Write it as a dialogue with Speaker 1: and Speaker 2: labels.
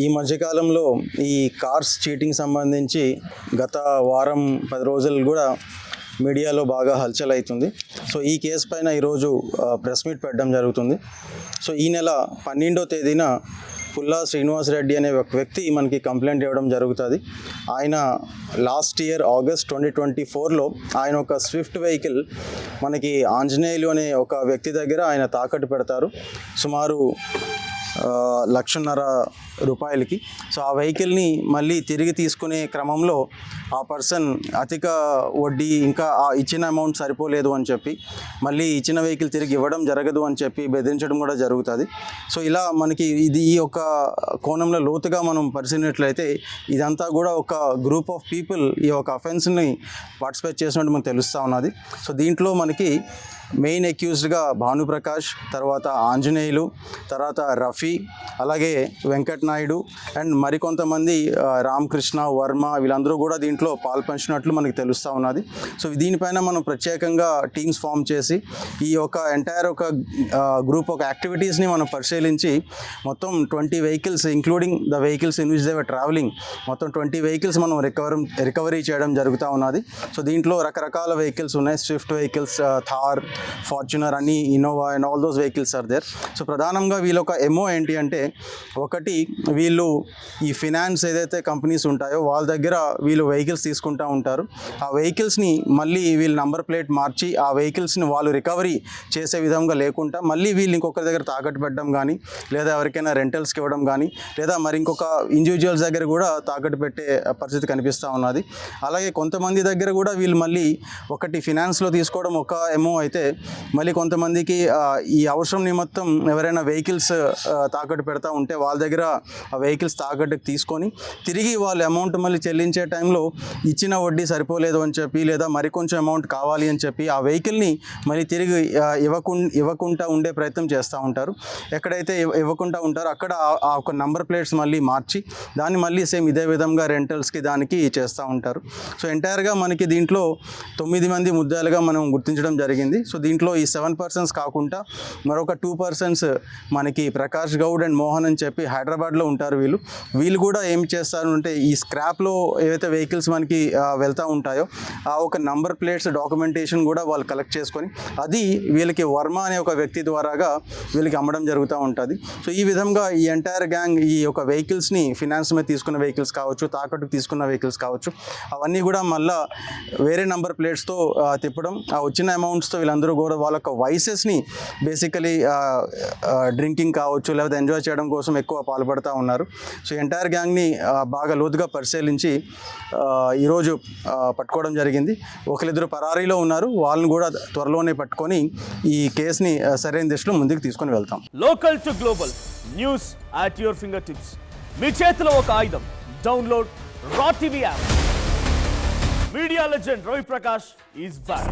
Speaker 1: ఈ మధ్యకాలంలో ఈ కార్స్ చీటింగ్ సంబంధించి గత వారం 10 రోజులు కూడా మీడియాలో బాగా హల్చల్ అవుతుంది. సో ఈ కేసు పైన ఈరోజు ప్రెస్ మీట్ పెట్టడం జరుగుతుంది. సో ఈ నెల 12వ తేదీన పుల్లా శ్రీనివాస్ రెడ్డి అనే ఒక వ్యక్తి మనకి కంప్లైంట్ ఇవ్వడం జరుగుతుంది. ఆయన లాస్ట్ ఇయర్ ఆగస్ట్ 2024లో ఆయన ఒక స్విఫ్ట్ వెహికల్ మనకి ఆంజనేయులు అనే ఒక వ్యక్తి దగ్గర ఆయన తాకట్టు పెడతారు సుమారు 1,50,000 రూపాయలకి. సో ఆ వెహికల్ని మళ్ళీ తిరిగి తీసుకునే క్రమంలో ఆ పర్సన్ అధిక వడ్డీ ఇంకా ఇచ్చిన అమౌంట్ సరిపోలేదు అని చెప్పి మళ్ళీ ఇచ్చిన వెహికల్ తిరిగి ఇవ్వడం జరగదు అని చెప్పి బెదిరించడం కూడా జరుగుతుంది. సో ఇలా మనకి ఈ యొక్క కోణంలో లోతుగా మనం పరిశీలినట్లయితే ఇదంతా కూడా ఒక గ్రూప్ ఆఫ్ పీపుల్ ఈ యొక్క అఫెన్స్ని పార్టిసిపేట్ చేసినట్టు మనకు తెలుస్తూ ఉన్నది. సో దీంట్లో మనకి మెయిన్ అక్యూజ్డ్గా భానుప్రకాష్, తర్వాత ఆంజనేయులు, తర్వాత రఫీ, అలాగే వెంకట్ నాయుడు అండ్ మరికొంతమంది రామకృష్ణ, వర్మ వీళ్ళందరూ కూడా దీంట్లో పాల్పంచినట్లు మనకి తెలుస్తూ ఉన్నది. సో దీనిపైన మనం ప్రత్యేకంగా టీమ్స్ ఫామ్ చేసి ఈ యొక్క ఎంటైర్ ఒక గ్రూప్ ఒక యాక్టివిటీస్ని మనం పరిశీలించి మొత్తం 20 vehicles including the vehicles in which they were travelling మొత్తం 20 వెహికల్స్ మనం రికవరీ చేయడం జరుగుతూ ఉన్నది. సో దీంట్లో రకరకాల వెహికల్స్ ఉన్నాయి. స్విఫ్ట్ వెహికల్స్, థార్, ఫార్చునర్ అని, Innova and all those vehicles are there. So ప్రధానంగా వీళ్ళ ఒక ఎంఓ ఏంటి అంటే, ఒకటి వీళ్ళు ఈ ఫినాన్స్ ఏదైతే కంపెనీస్ ఉంటాయో వాళ్ళ దగ్గర వీళ్ళు వెహికల్స్ తీసుకుంటూ ఉంటారు. ఆ వెహికల్స్ని మళ్ళీ వీళ్ళు నంబర్ ప్లేట్ మార్చి ఆ వెహికల్స్ని వాళ్ళు రికవరీ చేసే విధంగా లేకుండా మళ్ళీ వీళ్ళు ఇంకొకరి దగ్గర తాకట్టు పెట్టడం కానీ, లేదా ఎవరికైనా రెంటల్స్కి ఇవ్వడం కానీ, లేదా మరి ఇంకొక ఇండివిజువల్స్ దగ్గర కూడా తాకట్టు పెట్టే పరిస్థితి కనిపిస్తూ ఉన్నది. అలాగే కొంతమంది దగ్గర కూడా వీళ్ళు మళ్ళీ ఒకటి ఫినాన్స్లో తీసుకోవడం ఒక ఎంఓ అయితే, మళ్ళీ కొంతమందికి ఈ అవసరం నిమిత్తం ఎవరైనా వెహికల్స్ తాకట్టు పెడతా ఉంటే వాళ్ళ దగ్గర ఆ వెహికల్స్ తాకట్టుకు తీసుకొని తిరిగి వాళ్ళ అమౌంట్ మళ్ళీ చెల్లించే టైంలో ఇచ్చిన వడ్డీ సరిపోలేదు అని చెప్పి, లేదా మరికొంచెం అమౌంట్ కావాలి అని చెప్పి ఆ వెహికల్ని మళ్ళీ తిరిగి ఇవ్వకుండా ఉండే ప్రయత్నం చేస్తూ ఉంటారు. ఎక్కడైతే ఇవ్వకుండా ఉంటారో అక్కడ ఆ ఒక నంబర్ ప్లేట్స్ మళ్ళీ మార్చి దాన్ని మళ్ళీ సేమ్ ఇదే విధంగా రెంటల్స్కి దానికి చేస్తూ ఉంటారు. సో ఎంటైర్గా మనకి దీంట్లో 9 మంది ముద్దాలుగా మనం గుర్తించడం జరిగింది. సో దీంట్లో ఈ 7 పర్సన్స్ కాకుండా మరొక 2 పర్సన్స్ మనకి ప్రకాష్ గౌడ్ అండ్ మోహన్ అని చెప్పి హైదరాబాద్లో ఉంటారు. వీళ్ళు కూడా ఏం చేస్తారు అంటే, ఈ స్క్రాప్లో ఏవైతే వెహికల్స్ మనకి వెళ్తూ ఉంటాయో ఆ ఒక నంబర్ ప్లేట్స్ డాక్యుమెంటేషన్ కూడా వాళ్ళు కలెక్ట్ చేసుకొని అది వీళ్ళకి వర్మ అనే ఒక వ్యక్తి ద్వారాగా వీళ్ళకి అమ్మడం జరుగుతూ ఉంటుంది. సో ఈ విధంగా ఈ ఎంటైర్ గ్యాంగ్ ఈ యొక్క వెహికల్స్ని ఫినాన్స్ మీద తీసుకున్న వెహికల్స్ కావచ్చు, తాకట్టుకు తీసుకున్న వెహికల్స్ కావచ్చు, అవన్నీ కూడా మళ్ళీ వేరే నంబర్ ప్లేట్స్తో తిప్పడం, ఆ వచ్చిన అమౌంట్స్తో వీళ్ళందరూ కూడా వాళ్ళ యొక్క వైసెస్ని బేసికలీ డ్రింకింగ్ కావచ్చు లేకపోతే ఎంజాయ్ చేయడం కోసం ఎక్కువ పాల్పడుతూ ఉన్నారు. సో ఎంటైర్ గ్యాంగ్ని బాగా లోతుగా పరిశీలించి ఈరోజు పట్టుకోవడం జరిగింది. ఒకరిద్దరు పరారీలో ఉన్నారు. వాళ్ళని కూడా త్వరలోనే పట్టుకొని ఈ కేసుని సరైన దిశలో ముందుకు తీసుకొని వెళ్తాం.
Speaker 2: Local to global news at your finger tips. మీ చేతిలో ఒక ఆయుధం. Download R TV app. Media legend Ravi Prakash is back.